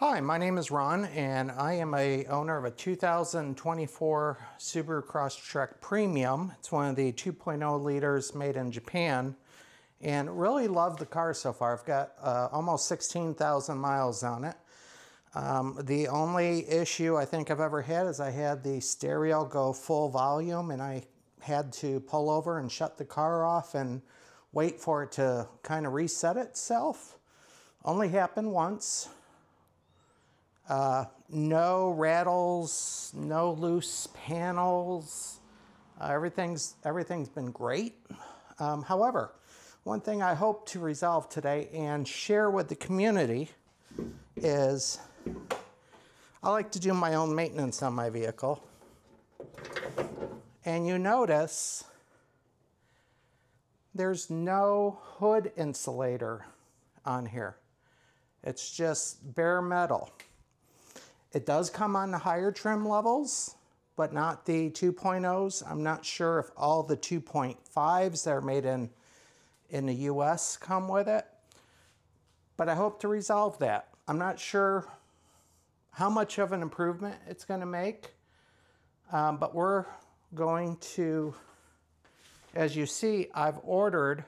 Hi, my name is Ron, and I am a owner of a 2024 Subaru Crosstrek Premium. It's one of the 2.0 liters made in Japan, and really love the car so far. I've got almost 16,000 miles on it. The only issue I think I've ever had is I had the stereo go full volume, and I had to pull over and shut the car off and wait for it to kind of reset itself. Only happened once. No rattles, no loose panels. Everything's been great. However, one thing I hope to resolve today and share with the community is I like to do my own maintenance on my vehicle. And you notice there's no hood insulator on here. It's just bare metal. It does come on the higher trim levels, but not the 2.0s. I'm not sure if all the 2.5s that are made in the US come with it, but I hope to resolve that. I'm not sure how much of an improvement it's going to make, but we're going to, as you see, I've ordered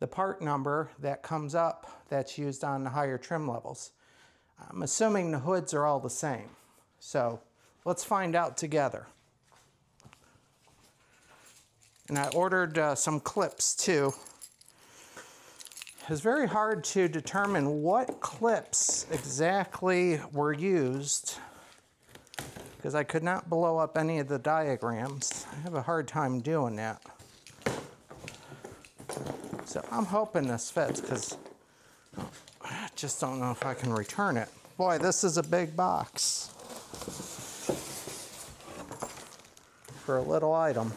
the part number that comes up that's used on the higher trim levels. I'm assuming the hoods are all the same. So let's find out together. And I ordered some clips too. It's very hard to determine what clips exactly were used because I could not blow up any of the diagrams. I have a hard time doing that. So I'm hoping this fits because I just don't know if I can return it. Boy, this is a big box for a little item.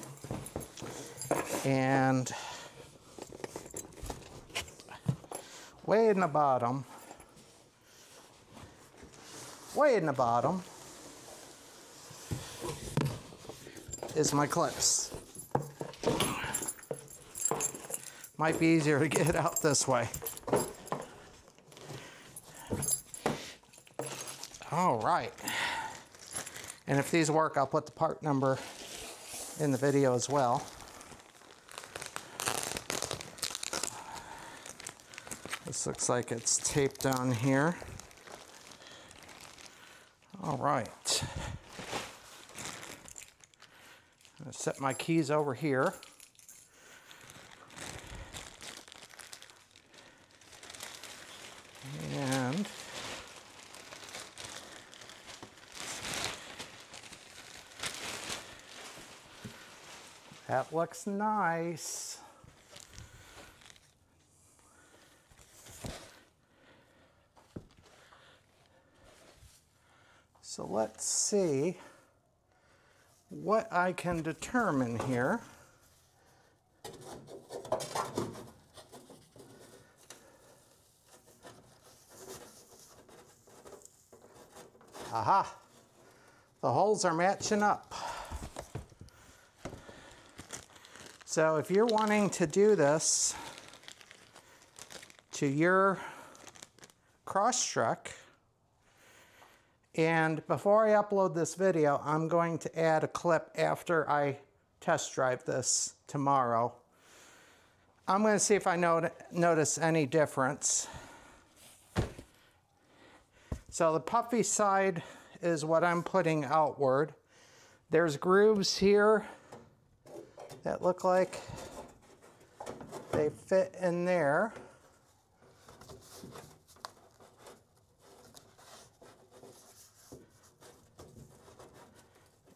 And way in the bottom, is my clips. Might be easier to get out this way. All right, and if these work, I'll put the part number in the video as well. This looks like it's taped on here. All right, I'm gonna set my keys over here. And that looks nice. So let's see what I can determine here. Aha! The holes are matching up. So if you're wanting to do this to your Crosstrek, and before I upload this video, I'm going to add a clip after I test drive this tomorrow. I'm going to see if I notice any difference. So the puffy side is what I'm putting outward. There's grooves here that look like they fit in there.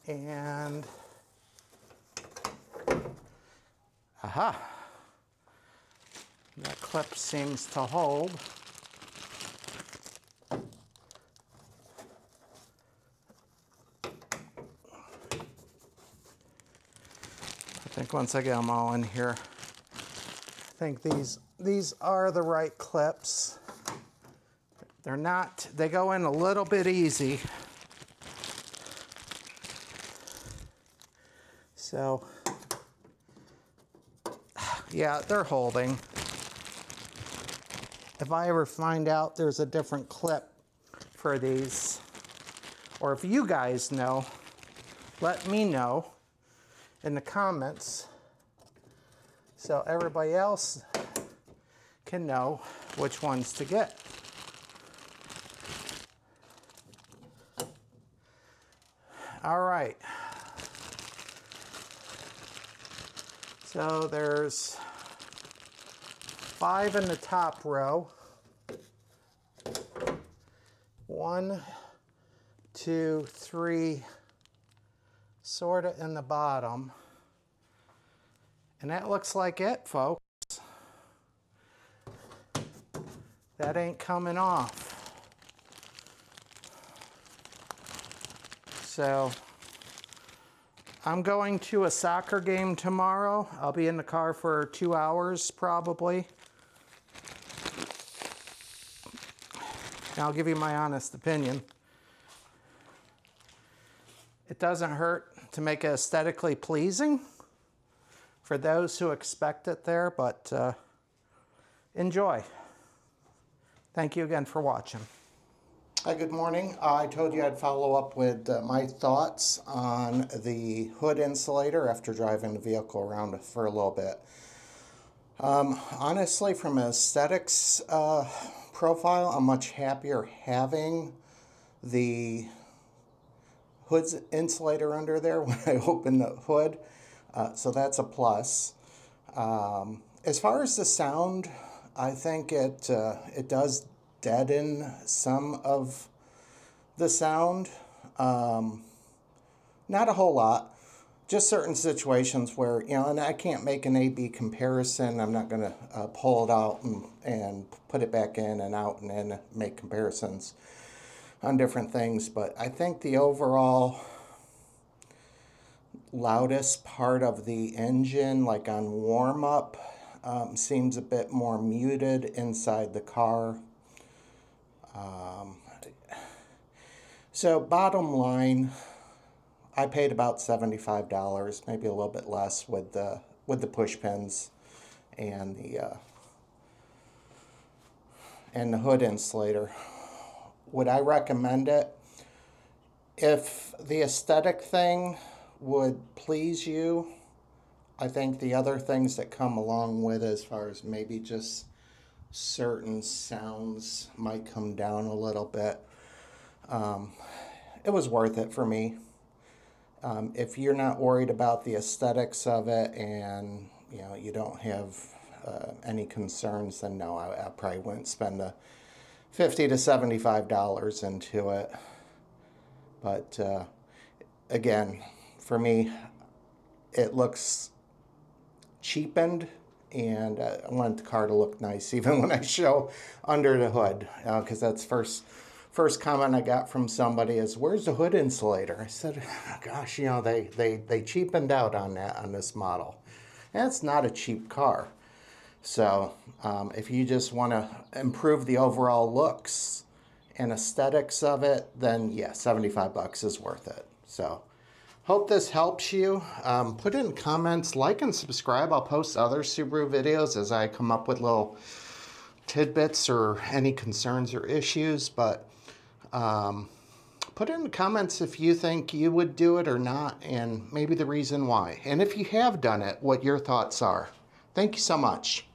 And aha, that clip seems to hold. I think once I get them all in here, I think these are the right clips. They're not, they go in a little bit easy. So, yeah, they're holding. If I ever find out there's a different clip for these, or if you guys know, let me know in the comments so everybody else can know which ones to get. All right. So there's 5 in the top row. 1, 2, 3, sort of in the bottom. And that looks like it, folks. That ain't coming off. So I'm going to a soccer game tomorrow. I'll be in the car for 2 hours probably. And I'll give you my honest opinion. It doesn't hurt to make it aesthetically pleasing for those who expect it there, but enjoy. Thank you again for watching. Hi, good morning. I told you I'd follow up with my thoughts on the hood insulator after driving the vehicle around for a little bit. Honestly, from an aesthetics profile, I'm much happier having the hood's insulator under there when I open the hood, so that's a plus. As far as the sound, I think it does deaden some of the sound. Not a whole lot. Just certain situations where, you know, and I can't make an A-B comparison. I'm not going to pull it out and put it back in and out and then make comparisons on different things. But I think the overall loudest part of the engine, like on warm-up, seems a bit more muted inside the car. So bottom line, I paid about $75, maybe a little bit less with the push pins and the hood insulator. Would I recommend it? If the aesthetic thing would please you, I think the other things that come along with it, as far as maybe just certain sounds might come down a little bit. It was worth it for me. If you're not worried about the aesthetics of it and you know you don't have any concerns, then no, I probably wouldn't spend the $50 to $75 into it. But again, for me, it looks cheapened, and I want the car to look nice even when I show under the hood, because that's first comment I got from somebody is, "Where's the hood insulator?" I said, "Gosh, you know, they cheapened out on that on this model, and it's not a cheap car." So if you just want to improve the overall looks and aesthetics of it, then yeah, $75 is worth it. So hope this helps you. Put in comments, like and subscribe. I'll post other Subaru videos as I come up with little tidbits or any concerns or issues. But put in the comments if you think you would do it or not, and maybe the reason why. And if you have done it, what your thoughts are. Thank you so much.